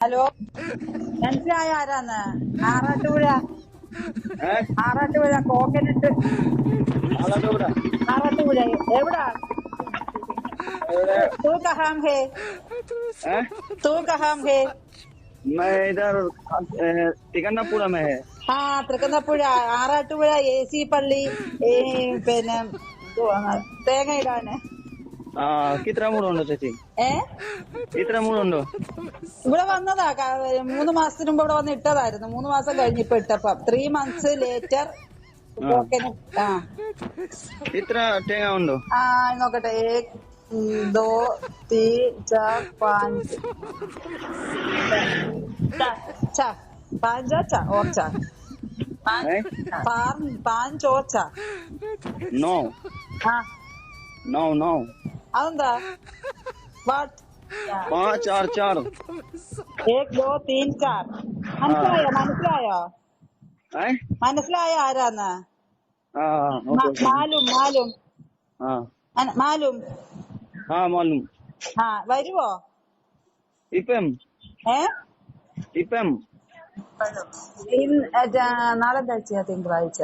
Hello, മനസ്സിലായോ ആരാന്ന്? Arattupuzha Arattupuzha coconut. Alappuzha Arattupuzha എവിടാ? एवढे तू कहाँ है? हैं? तू कहाँ है? मैं इधर तिकन्नापुरा में है। ആ തൃക്കുന്നപ്പുഴ ആറാട്ടുപുഴ AC പള്ളി. പിന്നെ എന്തുവാ തേങ്ങ ഇടാന്. कितना मूड उंडो ചേച്ചി? ഏ ഇത്ര മൂടുണ്ടോ? ഇവിടെ വന്നതാ 3 മാസത്തിന് മുമ്പ് ഇവിടെ വന്ന് ഇട്ടതായിരുന്നു. 3 മാസം കഴിഞ്ഞ് ഇപ്പൊ ഇട്ടപ്പം 3 months ലേറ്റർ കോക്കനട്ട്. ഇത്ര തേങ്ങ ഉണ്ടോ? നോക്കട്ടെ. 1 2 3 4 5 चार 5 और 4 हैं? 5 और 4. नौ ആ नौ नौ അതെന്താ? വാട്ട്? 5 4 4 1 2 3 4. മനസ്സിലായോ? हैं? മനസ്സിലായോ ആരാന്ന്? ओके മാലും മാലും. हाँ मालूम। വരുവോ? ഇപ്പം ഏ ഇപ്പം നാളെ ആഴ്ച തിങ്കളാഴ്ച.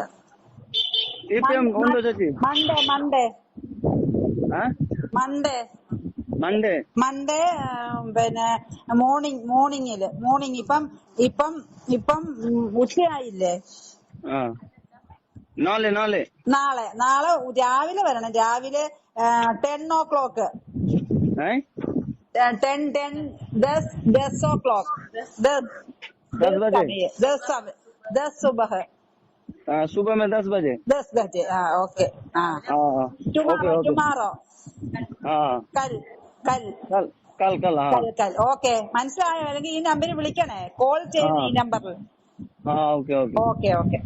ഇപ്പം ഉണ്ടോ ചേച്ചി? മൺഡേ മൺഡേ പിന്നെ മോർണിംഗ്. ഇപ്പം ഉച്ചയായില്ലേ? നാളെ നാളെ രാവിലെ വരണം. രാവിലെ 10 o'clock. 10 o'clock. 10 सुबह. सुबह में 10 बजे। 10 बजे. ओके. टुमारो. കൽ. ഓക്കെ, മനസ്സിലായോ? അല്ലെങ്കിൽ ഈ നമ്പറിൽ വിളിക്കണേ. കോൾ ചെയ്യുന്ന ഈ നമ്പറിൽ. ഓക്കെ.